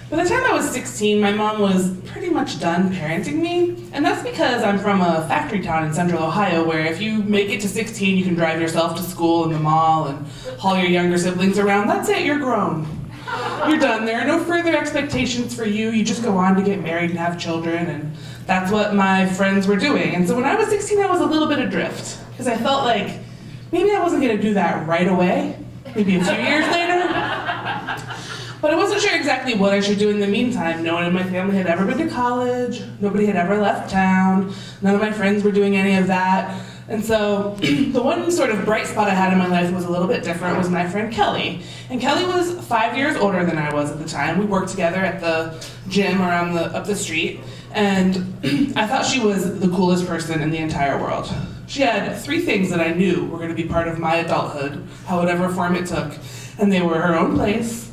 By the time I was 16, my mom was pretty much done parenting me, and that's because I'm from a factory town in central Ohio where if you make it to 16, you can drive yourself to school and the mall and haul your younger siblings around. That's it, you're grown. You're done. There are no further expectations for you. You just go on to get married and have children, and that's what my friends were doing. And so when I was 16, I was a little bit adrift, because I felt like maybe I wasn't going to do that right away, maybe a few years later. But I wasn't sure exactly what I should do in the meantime. No one in my family had ever been to college. Nobody had ever left town. None of my friends were doing any of that. And so the one sort of bright spot I had in my life was a little bit different, was my friend Kelly. And Kelly was 5 years older than I was at the time. We worked together at the gym up the street. And I thought she was the coolest person in the entire world. She had 3 things that I knew were going to be part of my adulthood, however form it took. And they were her own place,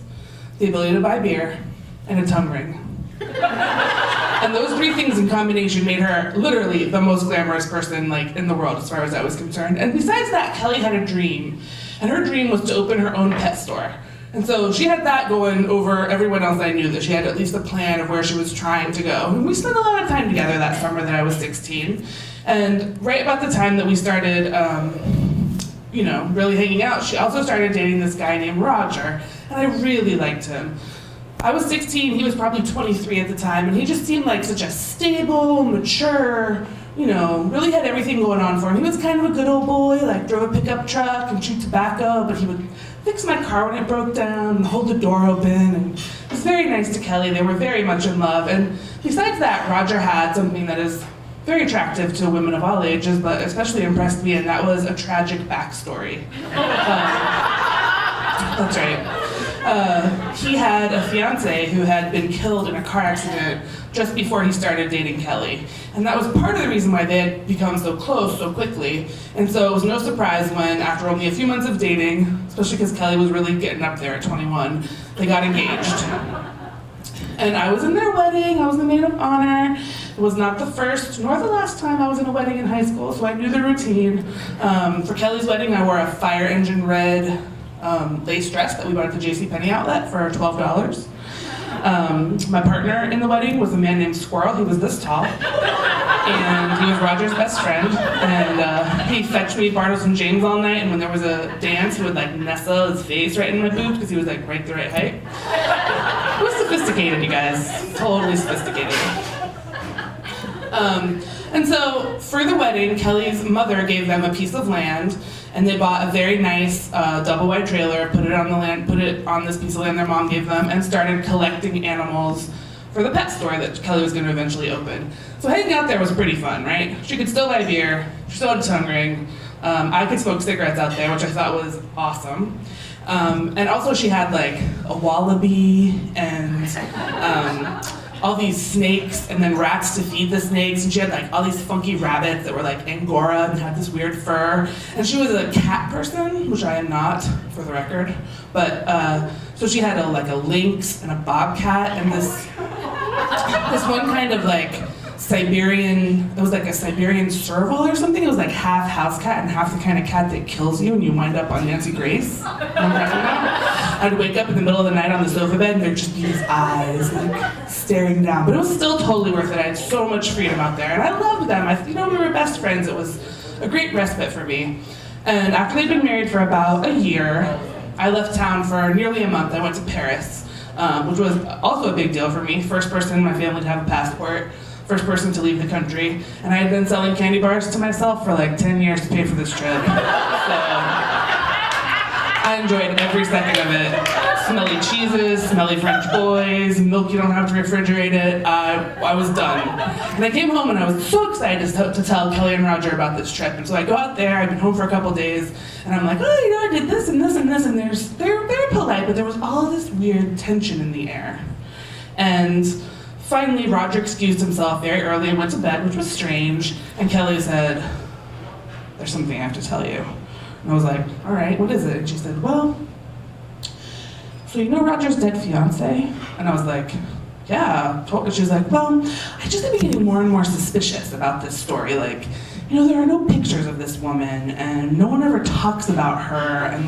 the ability to buy beer, and a tongue ring. And those 3 things in combination made her literally the most glamorous person in the world as far as I was concerned. And besides that, Kelly had a dream. And her dream was to open her own pet store. And so she had that going over everyone else I knew, that she had at least a plan of where she was trying to go. And we spent a lot of time together that summer that I was 16. And right about the time that we started really hanging out, she also started dating this guy named Roger, and I really liked him. I was 16, he was probably 23 at the time, and he just seemed like such a stable, mature, really had everything going on for him. He was kind of a good old boy, drove a pickup truck and chewed tobacco, but he would fix my car when it broke down and hold the door open, and it was very nice to Kelly. They were very much in love, and besides that, Roger had something that is very attractive to women of all ages, but especially impressed me, and that was a tragic backstory. That's right. He had a fiance who had been killed in a car accident just before he started dating Kelly. And that was part of the reason why they had become so close so quickly. And so it was no surprise when, after only a few months of dating, especially because Kelly was really getting up there at 21, they got engaged. And I was in their wedding, I was the maid of honor. It was not the first nor the last time I was in a wedding in high school, so I knew the routine. For Kelly's wedding, I wore a fire engine red lace dress that we bought at the JCPenney outlet for $12. My partner in the wedding was a man named Squirrel. He was this tall, and he was Roger's best friend. And he fetched me Bartles and James all night, and when there was a dance, he would nestle his face right in my boobs because he was right the right height. It was sophisticated, you guys. Totally sophisticated. And so for the wedding, Kelly's mother gave them a piece of land, and they bought a very nice double-wide trailer, put it on this piece of land their mom gave them, and started collecting animals for the pet store that Kelly was going to eventually open. So hanging out there was pretty fun, right? She could still buy beer, she still had a tongue ring, I could smoke cigarettes out there, which I thought was awesome. And also she had a wallaby and all these snakes and then rats to feed the snakes, and she had all these funky rabbits that were Angora and had this weird fur. And she was a cat person, which I am not, for the record. But so she had a lynx and a bobcat and this one kind of Siberian, it was a Siberian serval or something. It was half house cat and half the kind of cat that kills you and you wind up on Nancy Grace. You know what I'm talking about? I'd wake up in the middle of the night on the sofa bed and there'd just be these eyes staring down. But it was still totally worth it. I had so much freedom out there, and I loved them. We were best friends. It was a great respite for me. And after they'd been married for about a year, I left town for nearly a month. I went to Paris, which was also a big deal for me. First person in my family to have a passport. First person to leave the country, and I had been selling candy bars to myself for 10 years to pay for this trip. So I enjoyed every second of it. Smelly cheeses, smelly French boys, milk you don't have to refrigerate it. I was done. And I came home and I was so excited to tell Kelly and Roger about this trip. And so I go out there, I've been home for a couple days, and I'm I did this and this and this, and they're very polite, but there was all this weird tension in the air. And finally, Roger excused himself very early and went to bed, which was strange. And Kelly said, "There's something I have to tell you." And I was like, "All right, what is it?" And she said, "Well, so you know Roger's dead fiance?" And I was like, "Yeah." And she was like, "Well, I just have been getting more and more suspicious about this story. There are no pictures of this woman, and no one ever talks about her, and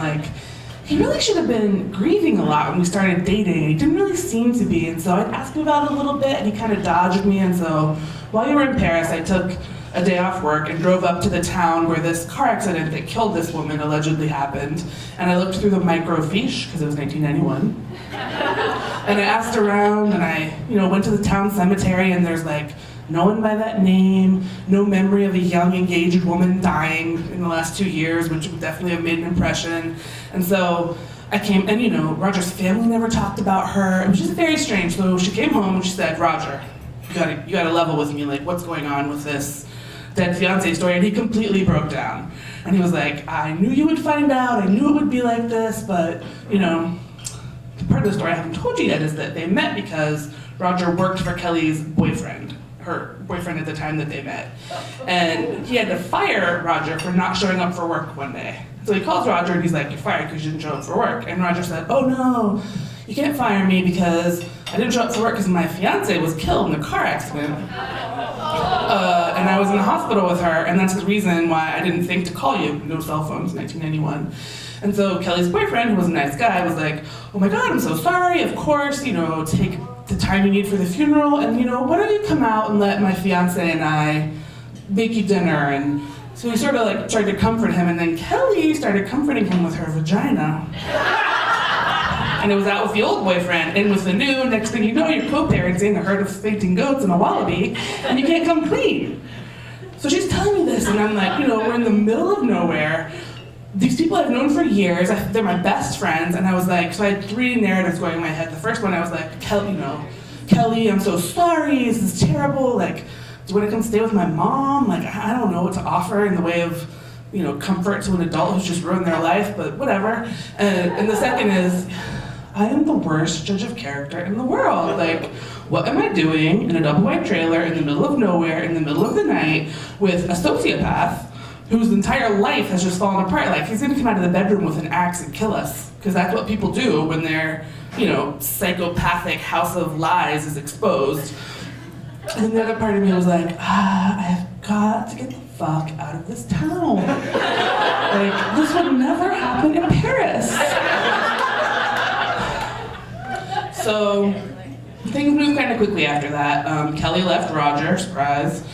he really should have been grieving a lot when we started dating. He didn't really seem to be, and so I'd ask him about it a little bit, and he kind of dodged me, and so while you were in Paris, I took a day off work and drove up to the town where this car accident that killed this woman allegedly happened, and I looked through the microfiche, because it was 1991, and I asked around, and I went to the town cemetery, and there's like no one by that name, no memory of a young engaged woman dying in the last 2 years, which would definitely have made an impression. And so I came, and Roger's family never talked about her. It was just very strange. So she came home and she said, Roger, you gotta level with me, like what's going on with this dead fiance story? And he completely broke down. And he was like, I knew you would find out, I knew it would be like this, but the part of the story I haven't told you yet is that they met because Roger worked for Kelly's boyfriend, her boyfriend at the time that they met. And he had to fire Roger for not showing up for work one day. So he calls Roger and he's like, you're fired because you didn't show up for work. And Roger said, oh no, you can't fire me because I didn't show up for work because my fiance was killed in a car accident. And I was in the hospital with her, and that's the reason why I didn't think to call you. No cell phones, 1991. And so Kelly's boyfriend, who was a nice guy, was like, oh my God, I'm so sorry, of course, take the time you need for the funeral, and why don't you come out and let my fiance and I make you dinner? And so we sort of like tried to comfort him, and then Kelly started comforting him with her vagina. And it was out with the old boyfriend, in with the new. Next thing you know, you're co-parenting a herd of fainting goats and a wallaby, and you can't come clean. So she's telling me this, and I'm like, we're in the middle of nowhere. These people I've known for years, they're my best friends, and I was like, so I had 3 narratives going in my head. The first one, I was like, Kelly, I'm so sorry, this is terrible, like, do you want to come stay with my mom? Like, I don't know what to offer in the way of, comfort to an adult who's just ruined their life, but whatever. And the second is, I am the worst judge of character in the world. Like, what am I doing in a double wide trailer in the middle of nowhere, in the middle of the night, with a sociopath whose entire life has just fallen apart? Like, he's gonna come out of the bedroom with an axe and kill us, because that's what people do when their, psychopathic house of lies is exposed. And then the other part of me was like, I've got to get the fuck out of this town. Like, this would never happen in Paris. So things moved kind of quickly after that. Kelly left Roger, surprise.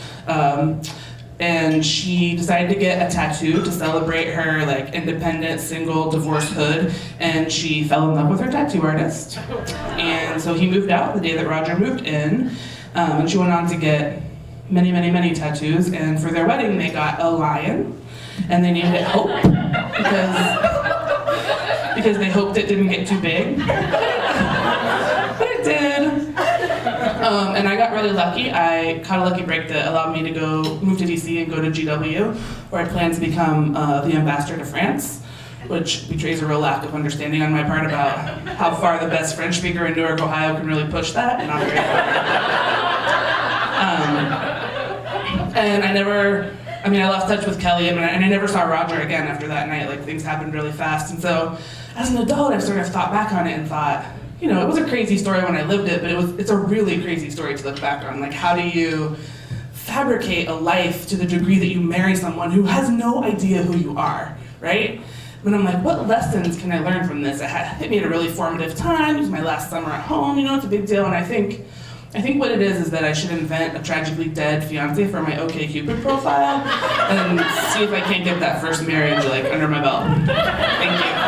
And she decided to get a tattoo to celebrate her independent, single, divorced hood, and she fell in love with her tattoo artist. And so he moved out the day that Roger moved in, and she went on to get many, many, many tattoos, and for their wedding they got a lion, and they named it Hope, because they hoped it didn't get too big. But it did. And I got really lucky. I caught a lucky break that allowed me to go move to DC and go to GW, where I plan to become the ambassador to France, which betrays a real lack of understanding on my part about how far the best French speaker in Newark, Ohio can really push that, and I'm very and I lost touch with Kelly, and I never saw Roger again after that night. Like, things happened really fast. And so, as an adult, I've sort of thought back on it and thought, it was a crazy story when I lived it, but it's a really crazy story to look back on. Like, how do you fabricate a life to the degree that you marry someone who has no idea who you are, right? And I'm like, what lessons can I learn from this? It hit me at a really formative time. It was my last summer at home, it's a big deal, and I think what it is that I should invent a tragically dead fiance for my OkCupid profile and see if I can't get that first marriage under my belt. Thank you.